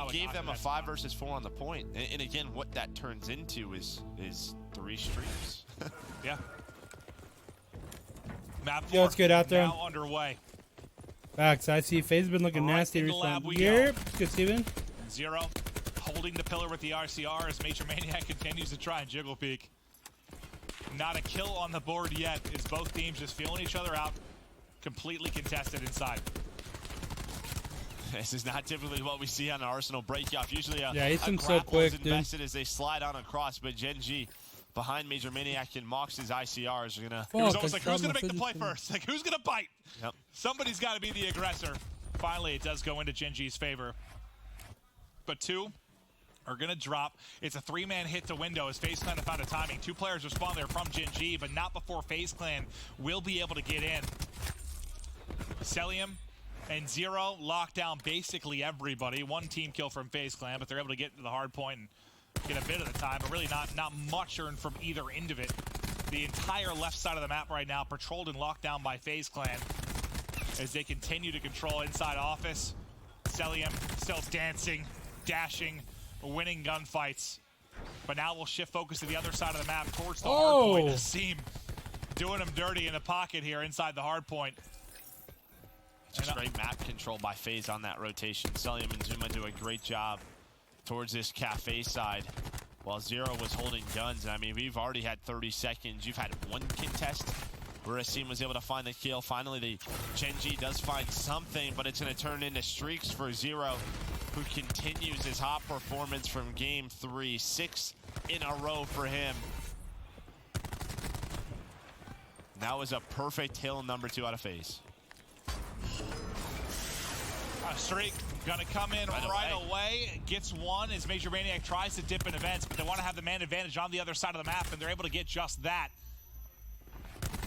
He gave them a 5 versus 4 on the point. And again, what that turns into is 3 streams. Yeah. Map 4 Yo, let's get out there. now underway. Facts. I see FaZe been looking nasty recently. Yep. Good, Steven. 0 holding the pillar with the RCR as Major Maniac continues to try and jiggle peek. Not a kill on the board yet, as both teams just feeling each other out. Completely contested inside. This is not typically what we see on an Arsenal breakoff. Usually a Ethan's so grapple quick, is invested as they slide on across, but Gen.g behind Major Maniac and Mox's ICRs are gonna... It was almost like, who's gonna make the play first? Like, who's gonna bite? Yep. Somebody's gotta be the aggressor. Finally, it does go into Gen.g's favor. But 2 are gonna drop. It's a 3-man hit to window as FaZe Clan have found a timing. 2 players respond there from Gen.g, but not before FaZe Clan will be able to get in. Celium and 0 lock down basically everybody. 1 team kill from FaZe Clan, but they're able to get to the hard point and get a bit of the time, but really not much earned from either end of it. The entire left side of the map right now patrolled and locked down by FaZe Clan as they continue to control inside office. Celium still dancing, dashing, winning gunfights. But now we'll shift focus to the other side of the map towards the hard point. The seam doing them dirty in the pocket here inside the hard point. Just great map control by FaZe on that rotation. Celium and Zuma do a great job towards this cafe side while 0 was holding guns. I mean, we've already had 30 seconds. You've had 1 contest where Asim was able to find the kill. Finally, the Gen.g does find something, but it's going to turn into streaks for 0, who continues his hot performance from game 3. 6 in a row for him. That was a perfect hill number 2 out of FaZe. A streak gonna come in right away. Gets 1 as Major Maniac tries to dip in events, but they want to have the man advantage on the other side of the map, and they're able to get just that.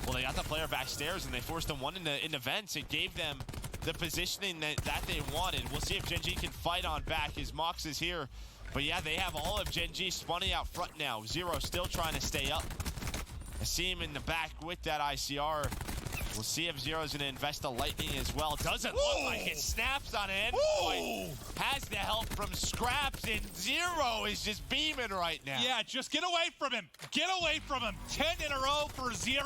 Well, they got the player backstairs, and they forced them 1 in events. It gave them the positioning that they wanted. We'll see if Gen.g can fight on back as Mox is here. But yeah, they have all of Gen.g spawning out front now. 0 still trying to stay up. Asim in the back with that ICR. We'll see if 0 is going to invest the lightning as well. Doesn't look like it. Snaps on an endpoint. Has the help from Scraps, and 0 is just beaming right now. Yeah, just get away from him. Get away from him. 10 in a row for 0.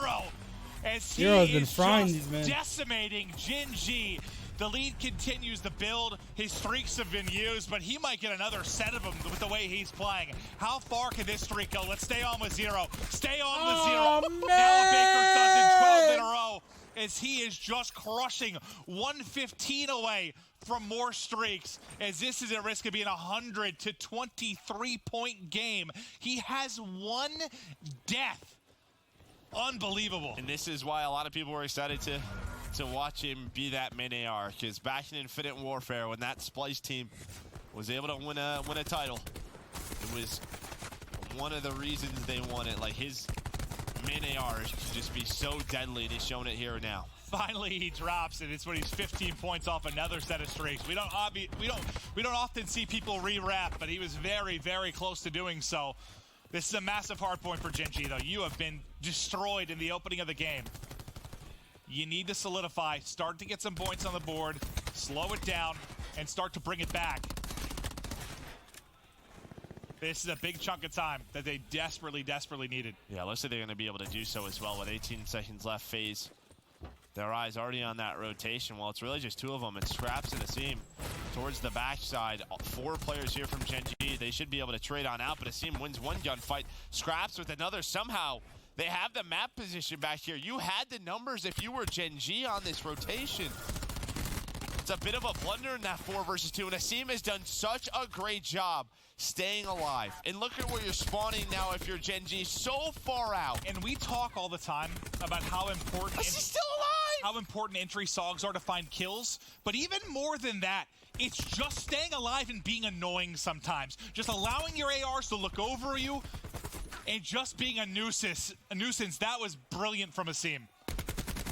As he Zero's been is frying just these men. decimating Gen.g. The lead continues to build. His streaks have been used, but he might get another set of them with the way he's playing. How far can this streak go? Let's stay on with 0. Stay on with 0. Man. Now Baker does it 12 in a row as he is just crushing 115 away from more streaks, as this is at risk of being a 100 to 23 point game. He has 1 death. Unbelievable. And this is why a lot of people were excited to watch him be that main AR, because back in Infinite Warfare, when that Splice team was able to win a title, it was one of the reasons they won it. Like, his main ARs can just be so deadly, and he's showing it here now. Finally, he drops it. It's when he's 15 points off another set of streaks. We don't often see people re-wrap, but he was very, very close to doing so. This is a massive hard point for Gen.g, though. You have been destroyed in the opening of the game. You need to solidify, start to get some points on the board, slow it down, and start to bring it back. This is a big chunk of time that they desperately, desperately needed. Yeah, looks like they're going to be able to do so as well with 18 seconds left. FaZe, their eyes already on that rotation. Well, it's really just 2 of them. It's Scraps and Asim towards the backside. 4 players here from Gen.g. They should be able to trade on out, but Asim wins 1 gunfight. Scraps with another. Somehow, they have the map position back here. You had the numbers if you were Gen.g on this rotation. It's a bit of a blunder in that 4 versus 2, and Asim has done such a great job staying alive. And look at where you're spawning now if you're Gen.g, so far out. And we talk all the time about how important He's still alive! How important entry sogs are to find kills, but even more than that, it's just staying alive and being annoying sometimes. Just allowing your ARs to look over you and just being a nuisance. That was brilliant from Asim.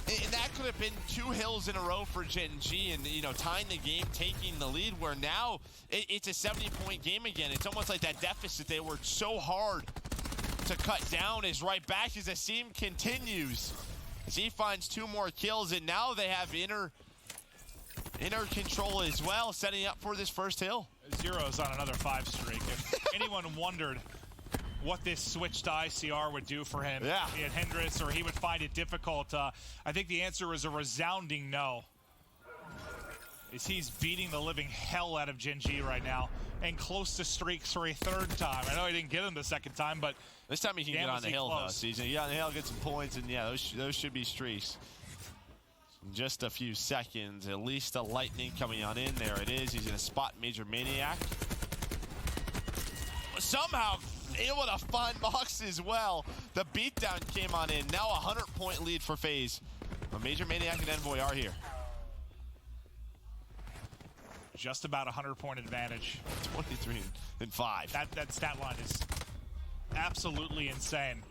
And that could have been 2 hills in a row for Gen.g, and tying the game, taking the lead, where now it's a 70-point game again. It's almost like that deficit they worked so hard to cut down is right back as Asim continues. As he finds 2 more kills, and now they have inner control as well, setting up for this first hill. Zero's on another 5 streak. If anyone wondered what this switch to ICR would do for him, be it hindrance or he would find it difficult, I think the answer is a resounding no. Is he's beating the living hell out of Gen.g right now, and close to streaks for a 3rd time. I know he didn't get him the 2nd time, but this time he can get on the hill though, Season. Get on the hill, get some points, and yeah, those should be streaks. In just a few seconds, at least a lightning coming on in. There it is. He's gonna spot Major Maniac. Somehow able to find Mox as well. The beatdown came on in. Now a 100-point lead for FaZe. But Major Maniac and Envoy are here. Just about 100-point advantage. 23 and 5. That stat line is absolutely insane.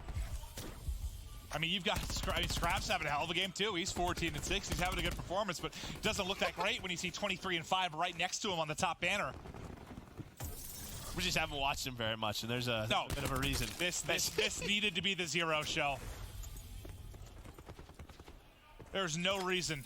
I mean, you've got Scraps having a hell of a game too. He's 14 and 6. He's having a good performance, but it doesn't look that great when you see 23 and 5 right next to him on the top banner. We just haven't watched him very much, and there's a bit of a reason. This needed to be the Zero show. There's no reason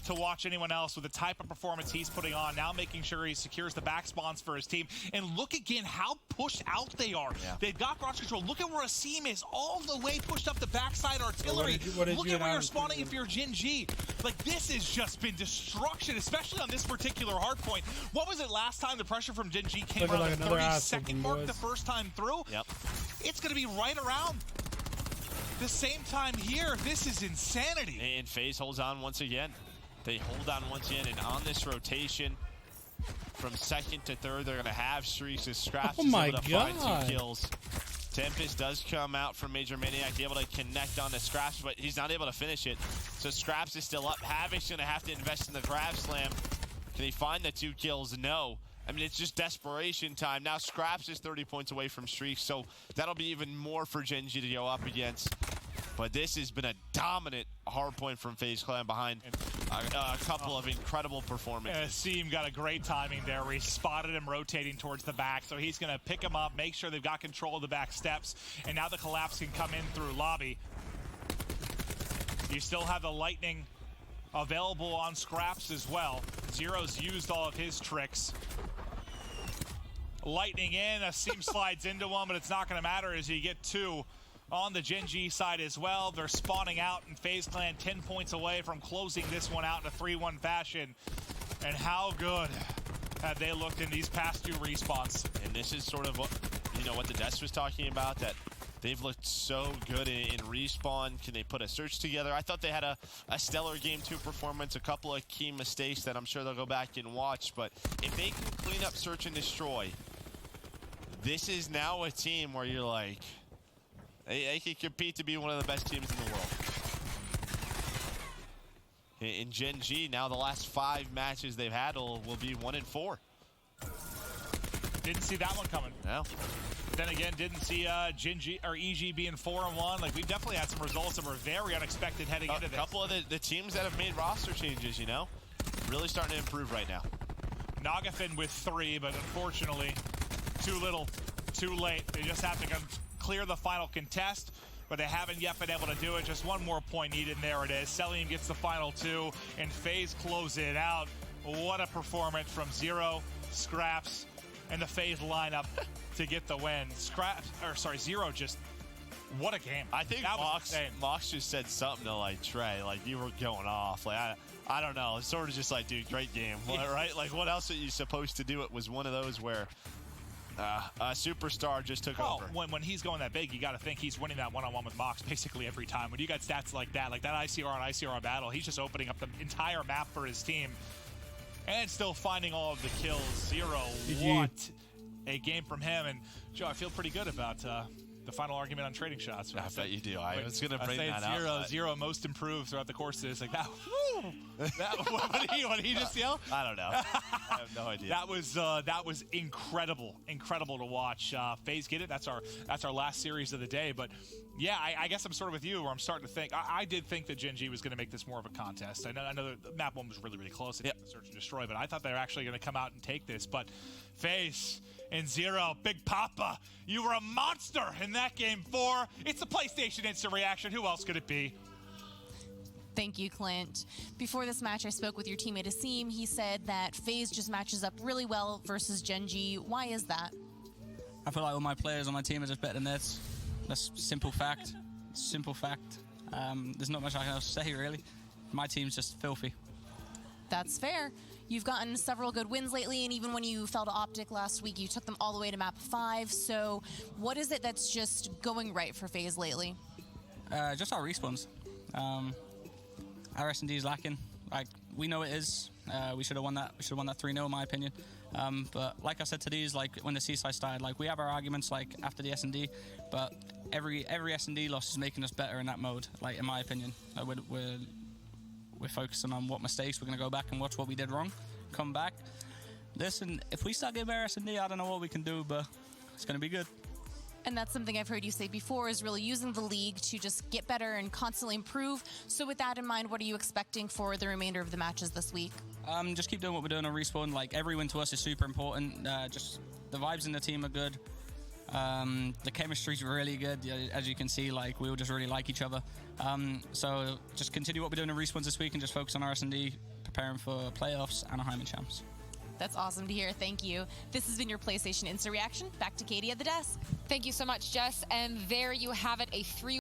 to watch anyone else with the type of performance he's putting on, now making sure he secures the back spawns for his team. And look again how pushed out they are. Yeah. They've got garage control. Look at where Asim is, all the way pushed up the backside artillery. Look at where you're spawning if you're Gen.g. Like, this has just been destruction, especially on this particular hard point. What was it last time the pressure from Gen.g came around the 30-second mark the first time through? Yep. It's going to be right around the same time here. This is insanity. And FaZe holds on once again. They hold on once again, and on this rotation, from 2nd to 3rd, they're going to have streaks as Scraps is able to find 2 kills. Tempest does come out from Major Maniac, able to connect on to Scraps, but he's not able to finish it. So Scraps is still up. Havoc's going to have to invest in the grab slam. Can he find the 2 kills? No. I mean, it's just desperation time. Now Scraps is 30 points away from streaks, so that'll be even more for Gen.g to go up against. But this has been a dominant hard point from FaZe Clan behind a couple of incredible performances. Asim got a great timing there where he spotted him rotating towards the back, so he's going to pick him up, make sure they've got control of the back steps, and now the collapse can come in through lobby. You still have the lightning available on Scraps as well. Zero's used all of his tricks. Lightning in, Asim slides into one, but it's not going to matter as you get 2 on the Gen.g side as well. They're spawning out, and FaZe Clan 10 points away from closing this one out in a 3-1 fashion. And how good have they looked in these past 2 respawns? And this is sort of what, what the Desk was talking about, that they've looked so good in respawn. Can they put a search together? I thought they had a stellar Game 2 performance, a couple of key mistakes that I'm sure they'll go back and watch. But if they can clean up search and destroy, this is now a team where you're like, they can compete to be one of the best teams in the world. In Gen.g, now the last 5 matches they've had will be 1 and 4. Didn't see that one coming. No. But then again, didn't see Gen.g or EG being 4 and 1. Like, we definitely had some results that were very unexpected heading into this. A couple of the teams that have made roster changes, really starting to improve right now. Nagafin with 3, but unfortunately, too little, too late. They just have to clear the final contest, but they haven't yet been able to do it. Just 1 more point needed, and there it is. Selim gets the final 2, and FaZe close it out. What a performance from Zero, Scraps, and the FaZe lineup to get the win. Zero just, what a game. I think Mox just said something to, like, Trey, like, you were going off. Like, I don't know. It's sort of just like, dude, great game, right? Like, what else are you supposed to do? It was one of those where a superstar just took over. When he's going that big, you got to think he's winning that one-on-one with Mox basically every time. When you got stats like that ICR on ICR battle, he's just opening up the entire map for his team and still finding all of the kills. Zero, what a game from him. And Joe, I feel pretty good about the final argument on trading shots. I bet you do. I was going to bring that up. Zero most improved throughout the course of this. Like that. What did he just yell? I don't know. I have no idea. That was incredible to watch. FaZe get it. That's our last series of the day. But yeah, I guess I'm sort of with you where I'm starting to think. I did think that Gen.g was going to make this more of a contest. I know the map 1 was really close. It search and destroy, but I thought they were actually going to come out and take this. But FaZe and Zero, Big Papa, you were a monster in that game 4. It's the PlayStation Instant Reaction. Who else could it be? Thank you, Clint. Before this match, I spoke with your teammate Asim. He said that FaZe just matches up really well versus Genji. Why is that? I feel like all my players on my team are just better than this. That's simple fact. Simple fact. There's not much I can say, really. My team's just filthy. That's fair. You've gotten several good wins lately, and even when you fell to Optic last week, you took them all the way to map 5. So what is it that's just going right for FaZe lately? Just our respawns. Our S&D is lacking. Like, we know it is. We should have won that. We should have won that 3-0, in my opinion. But like I said to these, like when the Seaside started, like we have our arguments like after the S&D, but every S&D loss is making us better in that mode. Like in my opinion, we're focusing on what mistakes we're gonna go back and watch what we did wrong, come back. Listen, if we start getting better S&D, I don't know what we can do, but it's gonna be good. And that's something I've heard you say before, is really using the league to just get better and constantly improve. So with that in mind, what are you expecting for the remainder of the matches this week? Just keep doing what we're doing on Respawn. Like, every win to us is super important. Just the vibes in the team are good. The chemistry's really good. As you can see, like, we all just really like each other. So just continue what we're doing in Respawns this week and just focus on our S&D, preparing for playoffs, Anaheim and champs. That's awesome to hear. Thank you. This has been your PlayStation Instant Reaction. Back to Katie at the desk. Thank you so much, Jess. And there you have it, a 3